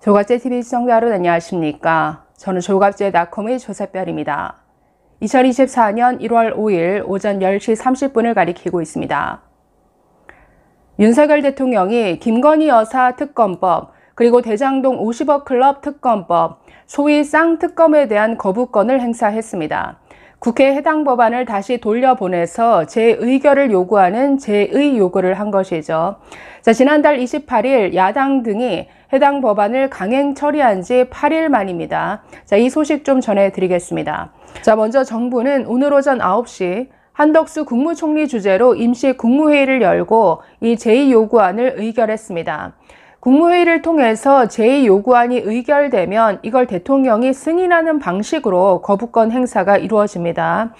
조갑제TV 시청자 여러분 안녕하십니까. 저는 조갑제닷컴의 조세별입니다. 2024년 1월 5일 오전 10시 30분을 가리키고 있습니다. 윤석열 대통령이 김건희 여사 특검법 그리고 대장동 50억 클럽 특검법, 소위 쌍특검에 대한 거부권을 행사했습니다. 국회에 해당 법안을 다시 돌려보내서 재의결을 요구하는 재의 요구를 한 것이죠. 지난달 28일 야당 등이 해당 법안을 강행 처리한 지 8일 만입니다. 이 소식 좀 전해드리겠습니다. 먼저 정부는 오늘 오전 9시 한덕수 국무총리 주재로 임시 국무회의를 열고 이 재의 요구안을 의결했습니다. 국무회의를 통해서 재의 요구안이 의결되면 이걸 대통령이 승인하는 방식으로 거부권 행사가 이루어집니다.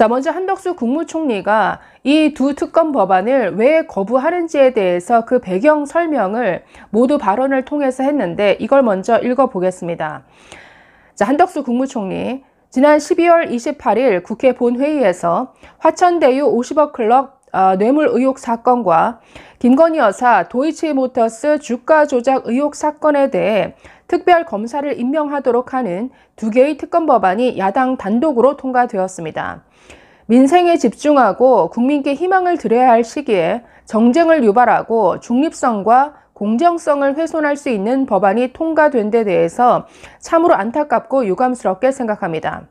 먼저 한덕수 국무총리가 이 두 특검 법안을 왜 거부하는지에 대해서 그 배경 설명을 모두 발언을 통해서 했는데 이걸 먼저 읽어보겠습니다. 한덕수 국무총리, 지난 12월 28일 국회 본회의에서 화천대유 50억 클럽 뇌물 의혹 사건과 김건희 여사 도이치모터스 주가 조작 의혹 사건에 대해 특별검사를 임명하도록 하는 두 개의 특검 법안이 야당 단독으로 통과되었습니다. 민생에 집중하고 국민께 희망을 드려야 할 시기에 정쟁을 유발하고 중립성과 공정성을 훼손할 수 있는 법안이 통과된 데 대해서 참으로 안타깝고 유감스럽게 생각합니다.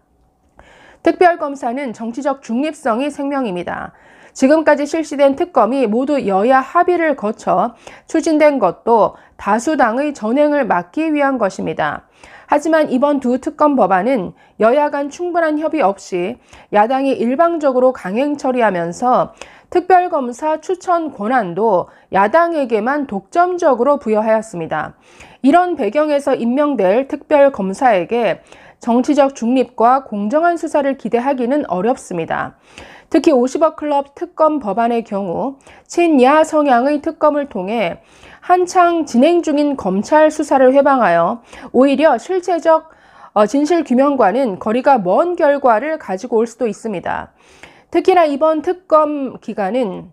특별검사는 정치적 중립성이 생명입니다. 지금까지 실시된 특검이 모두 여야 합의를 거쳐 추진된 것도 다수당의 전횡을 막기 위한 것입니다. 하지만 이번 두 특검 법안은 여야 간 충분한 협의 없이 야당이 일방적으로 강행 처리하면서 특별검사 추천 권한도 야당에게만 독점적으로 부여하였습니다. 이런 배경에서 임명될 특별검사에게 정치적 중립과 공정한 수사를 기대하기는 어렵습니다. 특히 50억 클럽 특검 법안의 경우 친야 성향의 특검을 통해 한창 진행 중인 검찰 수사를 회방하여 오히려 실체적 진실규명과는 거리가 먼 결과를 가지고 올 수도 있습니다. 특히나 이번 특검 기간은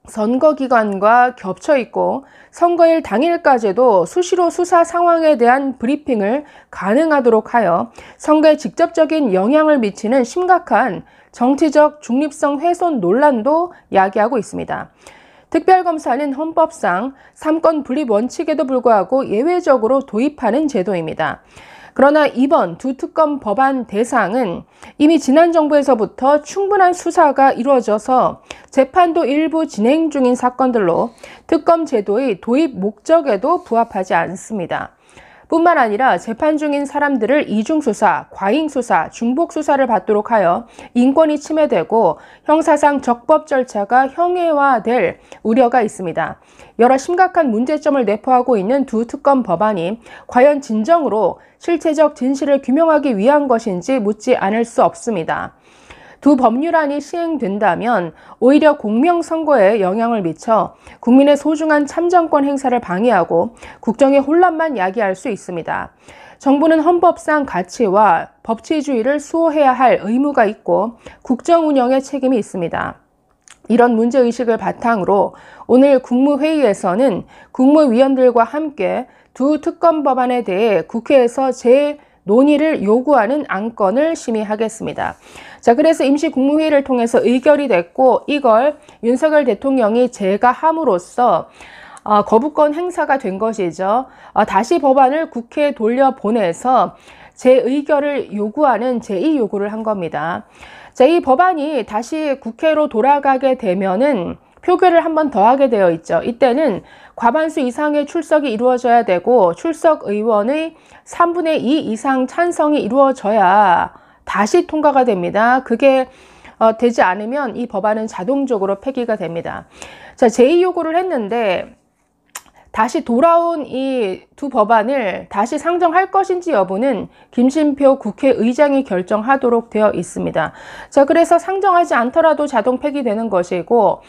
선거 기간과 겹쳐 있고 선거일 당일까지도 수시로 수사 상황에 대한 브리핑을 가능하도록 하여 선거에 직접적인 영향을 미치는 심각한 정치적 중립성 훼손 논란도 야기하고 있습니다. 특별검사는 헌법상 삼권 분립 원칙에도 불구하고 예외적으로 도입하는 제도입니다. 그러나 이번 두 특검 법안 대상은 이미 지난 정부에서부터 충분한 수사가 이루어져서 재판도 일부 진행 중인 사건들로 특검 제도의 도입 목적에도 부합하지 않습니다. 뿐만 아니라 재판 중인 사람들을 이중수사, 과잉수사, 중복수사를 받도록 하여 인권이 침해되고 형사상 적법 절차가 형해화될 우려가 있습니다. 여러 심각한 문제점을 내포하고 있는 두 특검 법안이 과연 진정으로 실체적 진실을 규명하기 위한 것인지 묻지 않을 수 없습니다. 두 법률안이 시행된다면 오히려 공명선거에 영향을 미쳐 국민의 소중한 참정권 행사를 방해하고 국정의 혼란만 야기할 수 있습니다. 정부는 헌법상 가치와 법치주의를 수호해야 할 의무가 있고 국정 운영의 책임이 있습니다. 이런 문제의식을 바탕으로 오늘 국무회의에서는 국무위원들과 함께 두 특검 법안에 대해 국회에서 논의를 요구하는 안건을 심의하겠습니다. 그래서 임시 국무회의를 통해서 의결이 됐고 이걸 윤석열 대통령이 제가함으로써 거부권 행사가 된 것이죠. 다시 법안을 국회에 돌려보내서 재의결을 요구하는 재의 요구를 한 겁니다. 이 법안이 다시 국회로 돌아가게 되면은 표결을 한 번 더 하게 되어 있죠. 이때는 과반수 이상의 출석이 이루어져야 되고 출석 의원의 3분의 2 이상 찬성이 이루어져야 다시 통과가 됩니다. 그게 되지 않으면 이 법안은 자동적으로 폐기가 됩니다. 재의 요구를 했는데 다시 돌아온 이 두 법안을 다시 상정할 것인지 여부는 김진표 국회의장이 결정하도록 되어 있습니다. 그래서 상정하지 않더라도 자동 폐기되는 것이고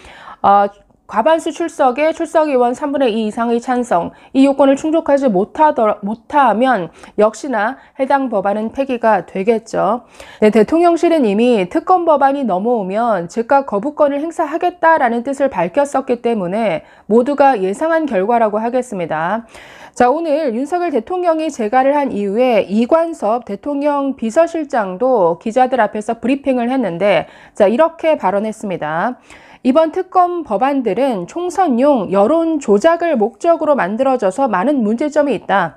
과반수 출석에 출석의원 3분의 2 이상의 찬성, 이 요건을 충족하지 못하면 역시나 해당 법안은 폐기가 되겠죠. 네, 대통령실은 이미 특검 법안이 넘어오면 즉각 거부권을 행사하겠다라는 뜻을 밝혔었기 때문에 모두가 예상한 결과라고 하겠습니다. 자, 오늘 윤석열 대통령이 재가를 한 이후에 이관섭 대통령 비서실장도 기자들 앞에서 브리핑을 했는데, 자, 이렇게 발언했습니다. 이번 특검 법안들은 총선용 여론 조작을 목적으로 만들어져서 많은 문제점이 있다.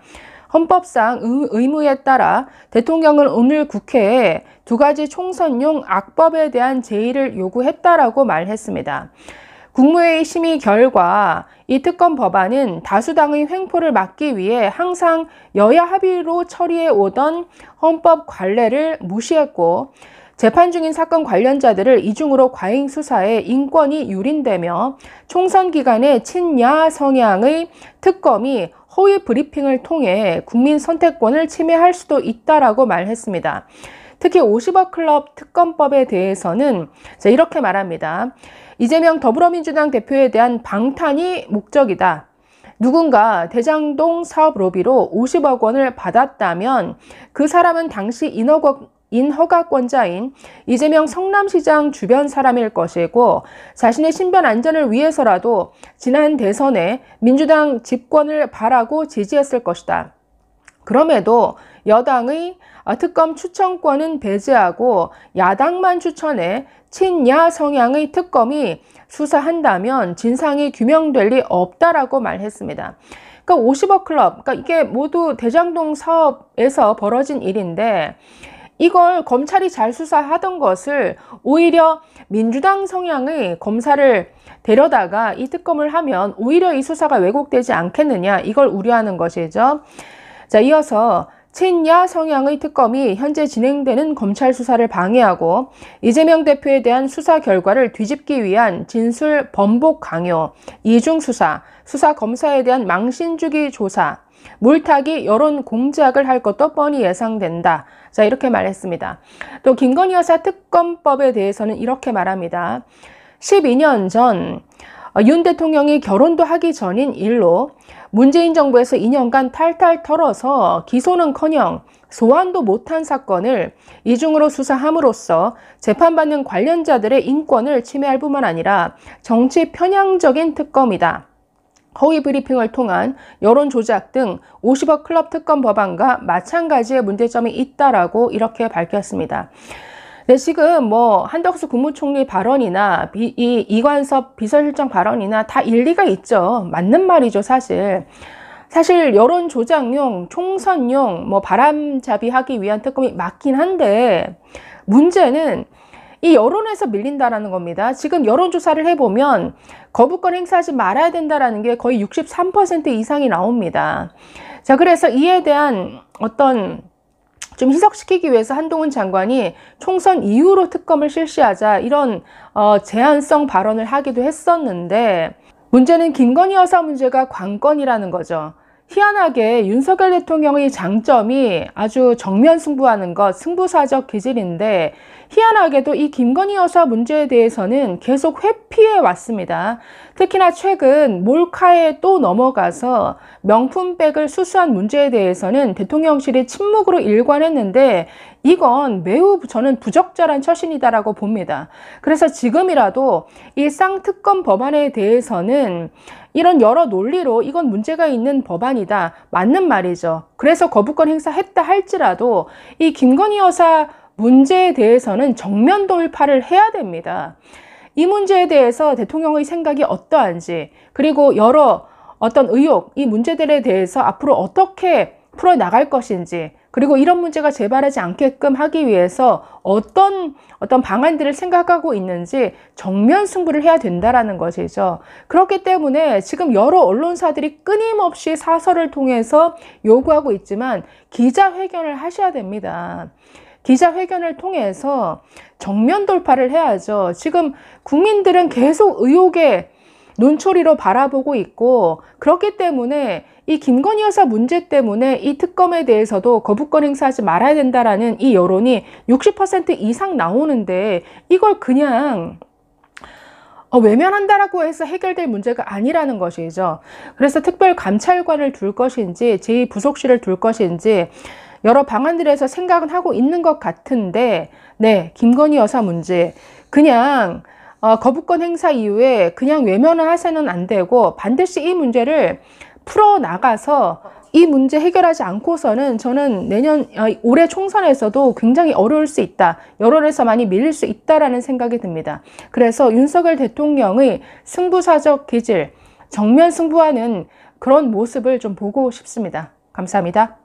헌법상 의무에 따라 대통령은 오늘 국회에 2가지 총선용 악법에 대한 제의를 요구했다라고 말했습니다. 국무회의 심의 결과 이 특검 법안은 다수당의 횡포를 막기 위해 항상 여야 합의로 처리해 오던 헌법 관례를 무시했고, 재판 중인 사건 관련자들을 이중으로 과잉 수사해 인권이 유린되며 총선 기간에 친야 성향의 특검이 허위 브리핑을 통해 국민 선택권을 침해할 수도 있다라고 말했습니다. 특히 50억 클럽 특검법에 대해서는 이렇게 말합니다. 이재명 더불어민주당 대표에 대한 방탄이 목적이다. 누군가 대장동 사업 로비로 50억 원을 받았다면 그 사람은 당시 인허가권자인 이재명 성남시장 주변 사람일 것이고, 자신의 신변 안전을 위해서라도 지난 대선에 민주당 집권을 바라고 지지했을 것이다. 그럼에도 여당의 특검 추천권은 배제하고 야당만 추천해 친야 성향의 특검이 수사한다면 진상이 규명될 리 없다라고 말했습니다. 그러니까 50억 클럽, 그러니까 이게 모두 대장동 사업에서 벌어진 일인데, 이걸 검찰이 잘 수사하던 것을 오히려 민주당 성향의 검사를 데려다가 이 특검을 하면 오히려 이 수사가 왜곡되지 않겠느냐, 이걸 우려하는 것이죠. 자, 이어서 친야 성향의 특검이 현재 진행되는 검찰 수사를 방해하고 이재명 대표에 대한 수사 결과를 뒤집기 위한 진술 번복 강요, 이중 수사, 수사 검사에 대한 망신주기 조사, 물타기 여론 공작을 할 것도 뻔히 예상된다. 자, 이렇게 말했습니다. 또 김건희 여사 특검법에 대해서는 이렇게 말합니다. 12년 전 윤 대통령이 결혼도 하기 전인 일로 문재인 정부에서 2년간 탈탈 털어서 기소는커녕 소환도 못한 사건을 이중으로 수사함으로써 재판받는 관련자들의 인권을 침해할 뿐만 아니라 정치 편향적인 특검이다. 허위 브리핑을 통한 여론 조작 등 50억 클럽 특검 법안과 마찬가지의 문제점이 있다라고 이렇게 밝혔습니다. 네, 지금 한덕수 국무총리 발언이나 이관섭 비서실장 발언이나 다 일리가 있죠. 맞는 말이죠, 사실. 사실 여론 조작용, 총선용, 바람잡이 하기 위한 특검이 맞긴 한데, 문제는 이 여론에서 밀린다라는 겁니다. 지금 여론조사를 해보면 거부권 행사하지 말아야 된다라는 게 거의 63% 이상이 나옵니다. 자, 그래서 이에 대한 좀 희석시키기 위해서 한동훈 장관이 총선 이후로 특검을 실시하자, 이런 제한성 발언을 하기도 했었는데, 문제는 김건희 여사 문제가 관건이라는 거죠. 희한하게 윤석열 대통령의 장점이 아주 정면 승부하는 것, 승부사적 기질인데, 희한하게도 이 김건희 여사 문제에 대해서는 계속 회피해 왔습니다. 특히나 최근 몰카에 또 넘어가서 명품백을 수수한 문제에 대해서는 대통령실이 침묵으로 일관했는데, 이건 매우 저는 부적절한 처신이다라고 봅니다. 그래서 지금이라도 이 쌍특검 법안에 대해서는 이런 여러 논리로 이건 문제가 있는 법안이다, 맞는 말이죠. 그래서 거부권 행사했다 할지라도 이 김건희 여사 문제에 대해서는 정면 돌파를 해야 됩니다. 이 문제에 대해서 대통령의 생각이 어떠한지, 그리고 여러 어떤 의혹, 이 문제들에 대해서 앞으로 어떻게 풀어나갈 것인지, 그리고 이런 문제가 재발하지 않게끔 하기 위해서 어떤 방안들을 생각하고 있는지 정면 승부를 해야 된다라는 것이죠. 그렇기 때문에 지금 여러 언론사들이 끊임없이 사설을 통해서 요구하고 있지만 기자회견을 하셔야 됩니다. 기자회견을 통해서 정면 돌파를 해야죠. 지금 국민들은 계속 의혹의 눈초리로 바라보고 있고, 그렇기 때문에 이 김건희 여사 문제 때문에 이 특검에 대해서도 거부권 행사하지 말아야 된다라는 이 여론이 60% 이상 나오는데, 이걸 그냥 외면한다라고 해서 해결될 문제가 아니라는 것이죠. 그래서 특별감찰관을 둘 것인지 제2부속실을 둘 것인지 여러 방안들에서 생각은 하고 있는 것 같은데, 네, 김건희 여사 문제 그냥 거부권 행사 이후에 그냥 외면을 해서는 안 되고 반드시 이 문제를 풀어나가서 이 문제 해결하지 않고서는 저는 올해 총선에서도 굉장히 어려울 수 있다. 여론에서 많이 밀릴 수 있다라는 생각이 듭니다. 그래서 윤석열 대통령의 승부사적 기질, 정면 승부하는 그런 모습을 좀 보고 싶습니다. 감사합니다.